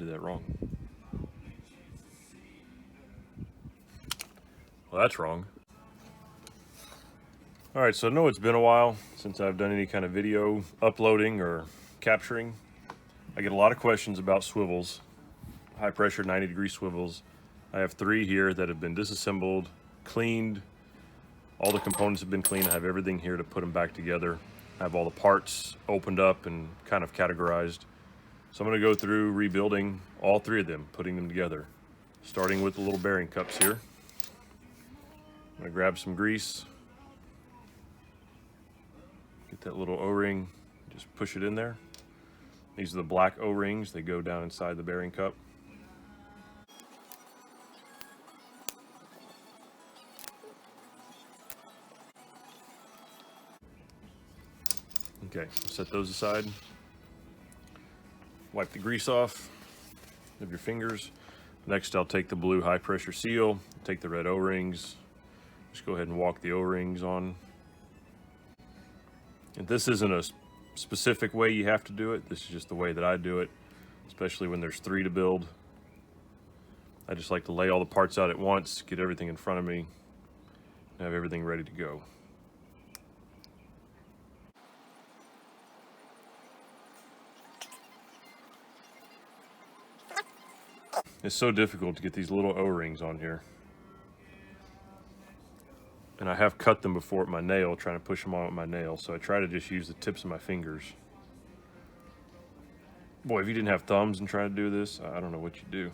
did that wrong. Well, that's wrong. All right, so I know it's been a while since I've done any kind of video uploading or capturing. I get a lot of questions about swivels, high pressure 90-degree swivels. I have 3 here that have been disassembled, cleaned. All the components have been cleaned. I have everything here to put them back together. I have all the parts opened up and kind of categorized. So I'm going to go through rebuilding all 3 of them, putting them together. Starting with the little bearing cups here. I'm going to grab some grease. Get that little O-ring, just push it in there. These are the black O-rings. They go down inside the bearing cup. Okay, set those aside. Wipe the grease off of your fingers. Next, I'll take the blue high pressure seal, take the red O-rings, just go ahead and walk the O-rings on. And this isn't a specific way you have to do it. This is just the way that I do it, especially when there's 3 to build. I just like to lay all the parts out at once, get everything in front of me, and have everything ready to go. It's so difficult to get these little O-rings on here. And I have cut them before with my nail, trying to push them on with my nail, so I try to just use the tips of my fingers. Boy, if you didn't have thumbs and try to do this, I don't know what you'd do.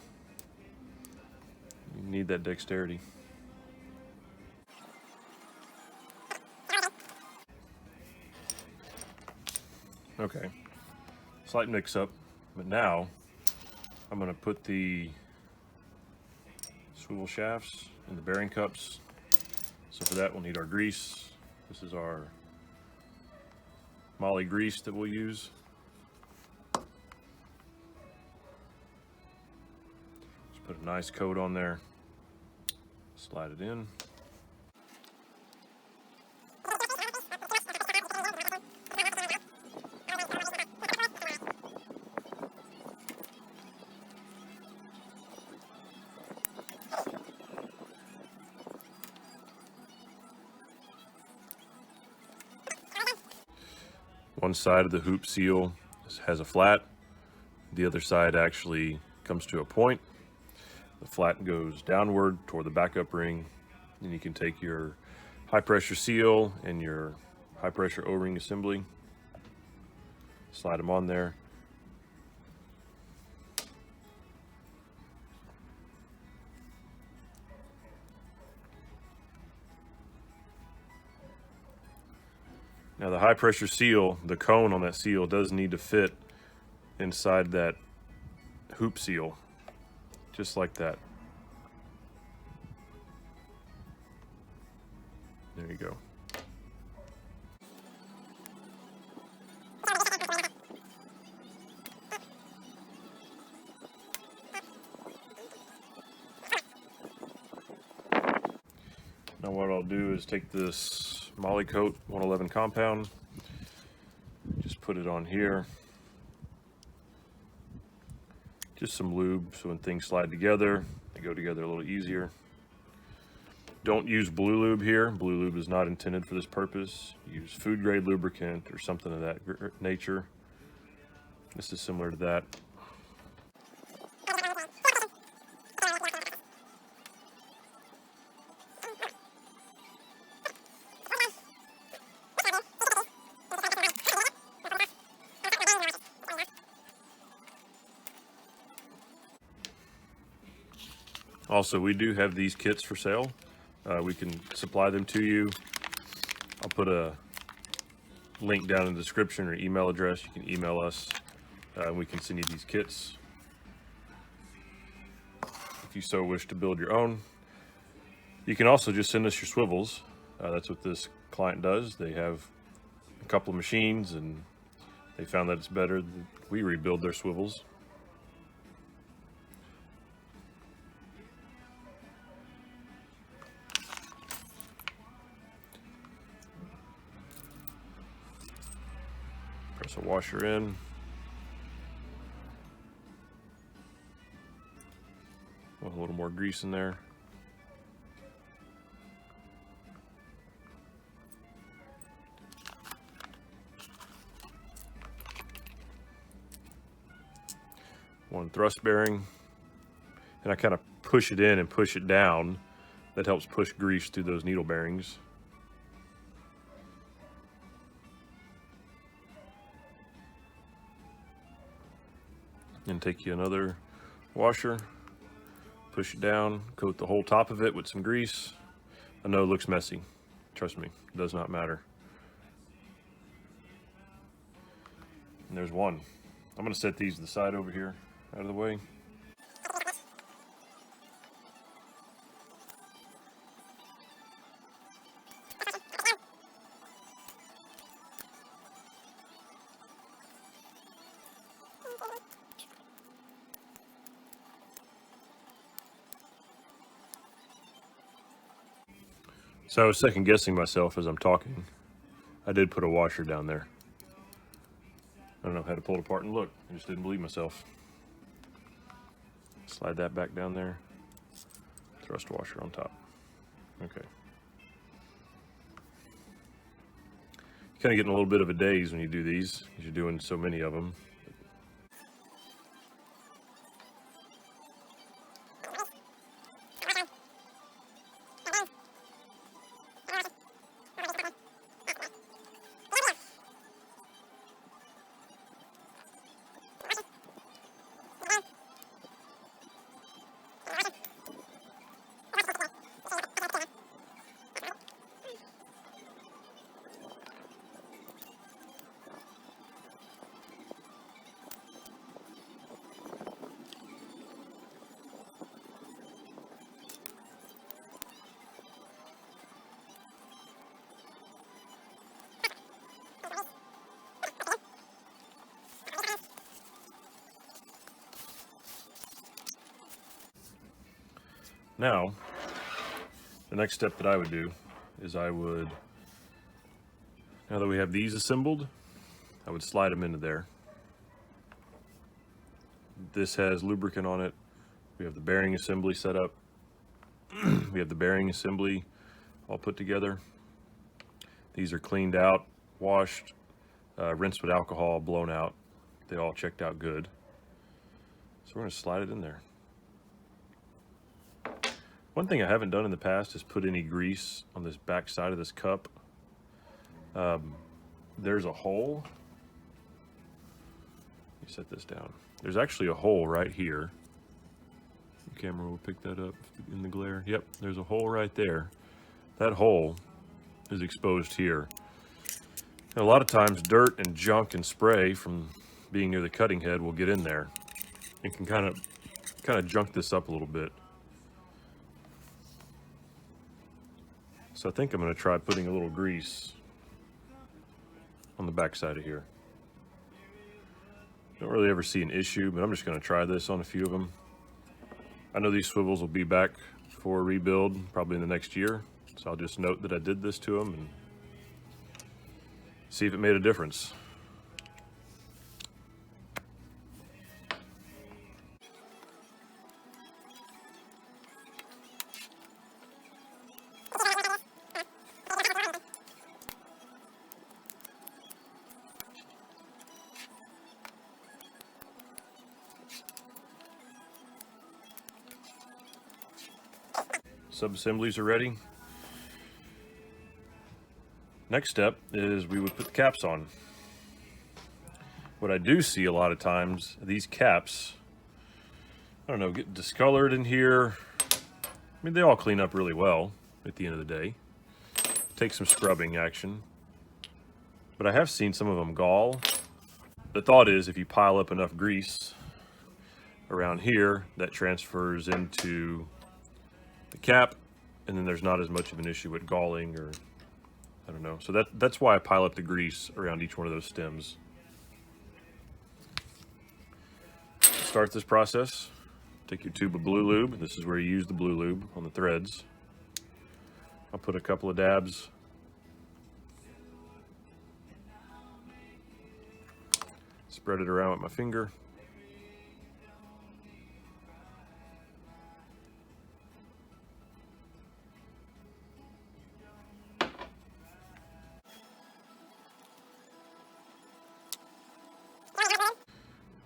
You need that dexterity. Okay, slight mix up, but now I'm going to put the swivel shafts in the bearing cups. So for that we'll need our grease. This is our moly grease that we'll use. Just put a nice coat on there, slide it in. One side of the hoop seal has a flat. The other side actually comes to a point. The flat goes downward toward the backup ring. Then you can take your high pressure seal and your high pressure O-ring assembly, slide them on there. Now the high pressure seal, the cone on that seal does need to fit inside that hoop seal, just like that. There you go. Now what I'll do is take this Moly Coat 111 compound, just put it on here. Just some lube so when things slide together, they go together a little easier. Don't use blue lube here. Blue lube is not intended for this purpose. Use food grade lubricant or something of that nature. This is similar to that. Also, we do have these kits for sale. We can supply them to you. I'll put a link down in the description or email address. You can email us. We can send you these kits if you so wish to build your own. You can also just send us your swivels. That's what this client does. They have a couple of machines and they found that it's better that we rebuild their swivels. Press a washer in. A little more grease in there. One thrust bearing, and I kind of push it in and push it down. That helps push grease through those needle bearings. And take you another washer, push it down, coat the whole top of it with some grease. I know it looks messy. Trust me, it does not matter. And there's one. I'm gonna set these to the side over here, out of the way. So I was second guessing myself as I'm talking. I did put a washer down there. I don't know how to pull it apart and look. I just didn't believe myself. Slide that back down there. Thrust washer on top. Okay. You're kind of getting a little bit of a daze when you do these, because you're doing so many of them. Now, the next step that I would do is I would, now that we have these assembled, I would slide them into there. This has lubricant on it. We have the bearing assembly set up. We have the bearing assembly all put together. These are cleaned out, washed, rinsed with alcohol, blown out. They all checked out good. So we're gonna slide it in there. One thing I haven't done in the past is put any grease on this back side of this cup. There's a hole. Let me set this down. There's actually a hole right here. The camera will pick that up in the glare. Yep, there's a hole right there. That hole is exposed here. And a lot of times dirt and junk and spray from being near the cutting head will get in there. It can kind of junk this up a little bit. So I think I'm going to try putting a little grease on the back side of here. Don't really ever see an issue, but I'm just going to try this on a few of them. I know these swivels will be back for a rebuild probably in the next year, so I'll just note that I did this to them and see if it made a difference. Sub-assemblies are ready. Next step is we would put the caps on. What I do see a lot of times, these caps, I don't know, get discolored in here. I mean, they all clean up really well at the end of the day. Take some scrubbing action. But I have seen some of them gall. The thought is if you pile up enough grease around here, that transfers into the cap, and then there's not as much of an issue with galling, or I don't know. So that's why I pile up the grease around each one of those stems. To start this process, take your tube of blue lube. This is where you use the blue lube on the threads. I'll put a couple of dabs. Spread it around with my finger.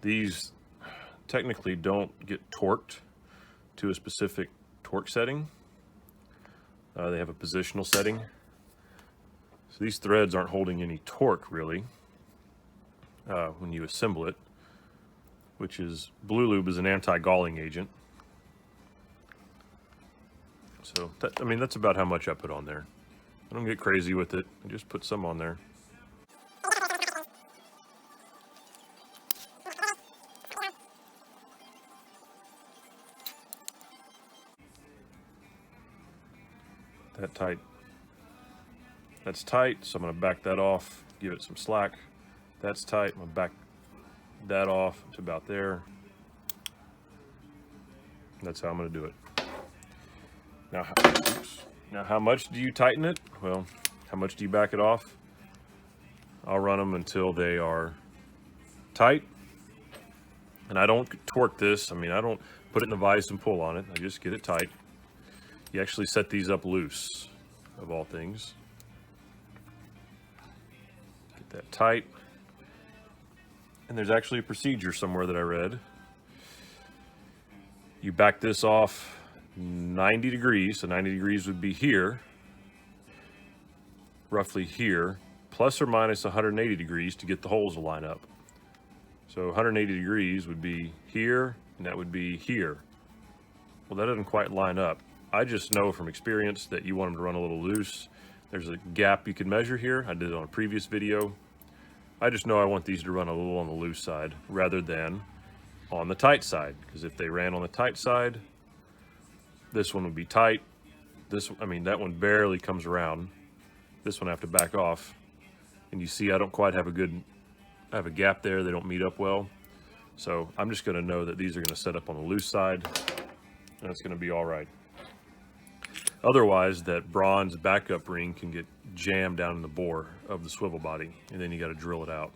These technically don't get torqued to a specific torque setting. They have a positional setting. So these threads aren't holding any torque really when you assemble it, which is, Blue Lube is an anti-galling agent. So that, I mean, that's about how much I put on there. I don't get crazy with it. I just put some on there. That tight. That's tight, so I'm going to back that off, give it some slack. That's tight. I'm going to back that off to about there. That's how I'm going to do it. Now, how much do you tighten it? Well, how much do you back it off? I'll run them until they are tight. And I don't torque this. I mean, I don't put it in a vise and pull on it. I just get it tight. You actually set these up loose, of all things. Get that tight. And there's actually a procedure somewhere that I read. You back this off 90 degrees, so 90 degrees would be here, roughly here, plus or minus 180 degrees to get the holes to line up. So 180 degrees would be here, and that would be here. Well, that doesn't quite line up. I just know from experience that you want them to run a little loose. There's a gap you can measure here. I did it on a previous video. I just know I want these to run a little on the loose side rather than on the tight side, because if they ran on the tight side, this one would be tight. I mean, that one barely comes around. This one I have to back off. And you see I don't quite have I have a gap there. They don't meet up well. So I'm just gonna know that these are gonna set up on the loose side, and it's gonna be all right. Otherwise, that bronze backup ring can get jammed down in the bore of the swivel body, and then you gotta drill it out.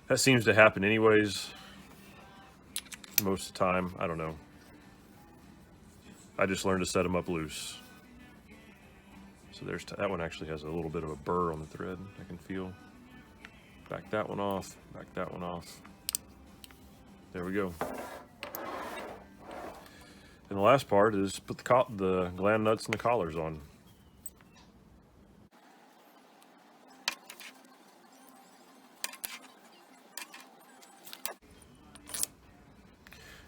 That seems to happen anyways, most of the time. I don't know. I just learned to set them up loose. So there's that one actually has a little bit of a burr on the thread I can feel. Back that one off, back that one off. There we go. And the last part is put the gland nuts and the collars on.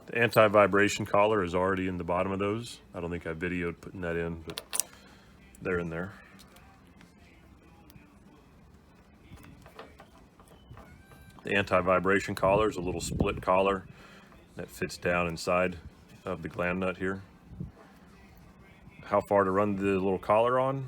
The anti-vibration collar is already in the bottom of those. I don't think I videoed putting that in, but they're in there. The anti-vibration collar is a little split collar that fits down inside of the gland nut here. How far to run the little collar on?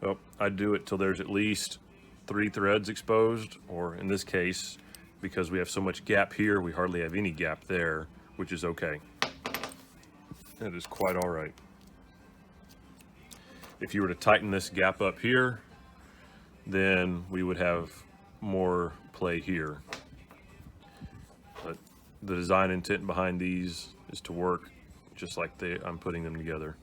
Well, I do it till there's at least 3 threads exposed, or in this case, because we have so much gap here, we hardly have any gap there, which is okay. That is quite all right. If you were to tighten this gap up here, then we would have more play here. But the design intent behind these is to work just like I'm putting them together.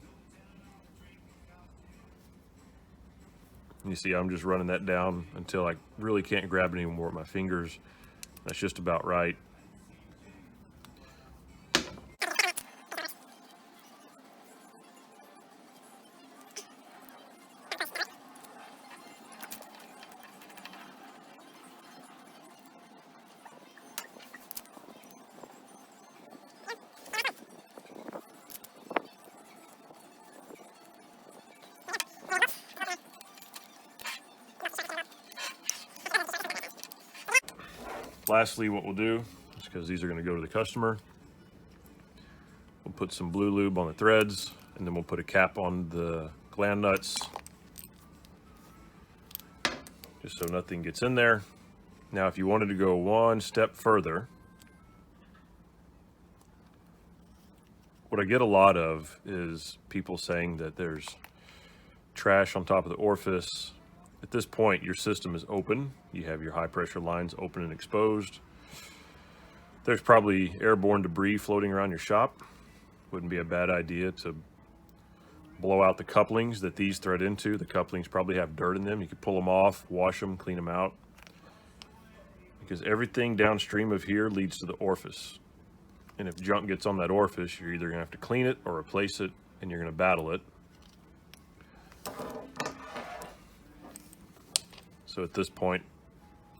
And you see, I'm just running that down until I really can't grab it anymore with my fingers. That's just about right. Lastly, what we'll do is, because these are going to go to the customer, we'll put some Blue Lube on the threads, and then we'll put a cap on the gland nuts, just so nothing gets in there. Now, if you wanted to go one step further, what I get a lot of is people saying that there's trash on top of the orifice. At this point, your system is open. You have your high pressure lines open and exposed. There's probably airborne debris floating around your shop. Wouldn't be a bad idea to blow out the couplings that these thread into. The couplings probably have dirt in them. You could pull them off, wash them, clean them out. because everything downstream of here leads to the orifice. And if junk gets on that orifice, you're either gonna have to clean it or replace it, and you're gonna battle it. So at this point,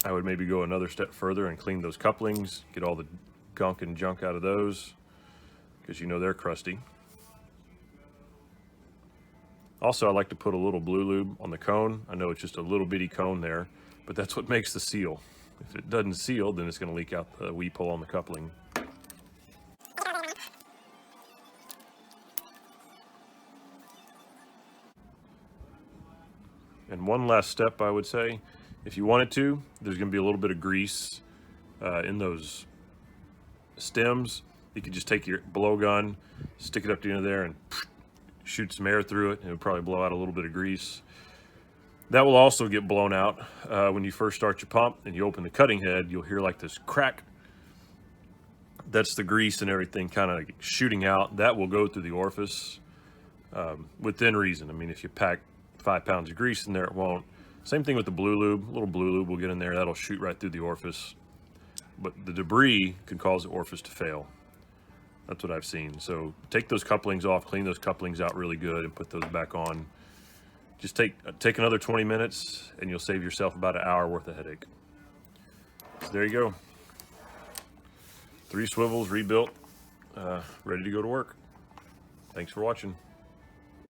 I would maybe go another step further and clean those couplings, get all the gunk and junk out of those, because you know they're crusty. Also, I like to put a little blue lube on the cone. I know it's just a little bitty cone there, but that's what makes the seal. If it doesn't seal, then it's going to leak out the weep hole on the coupling. And one last step, I would say, if you wanted to, there's going to be a little bit of grease in those stems. You could just take your blowgun, stick it up to the end of there, and shoot some air through it, and it'll probably blow out a little bit of grease. That will also get blown out when you first start your pump and you open the cutting head. You'll hear like this crack. That's the grease and everything kind of shooting out. That will go through the orifice within reason. I mean, if you pack 5 pounds of grease in there, it won't. Same thing with the blue lube. A little blue lube will get in there. That'll shoot right through the orifice. But the debris can cause the orifice to fail. That's what I've seen. So take those couplings off, clean those couplings out really good, and put those back on. Just take another 20 minutes, and you'll save yourself about an hour worth of headache. So there you go. 3 swivels rebuilt, ready to go to work. Thanks for watching.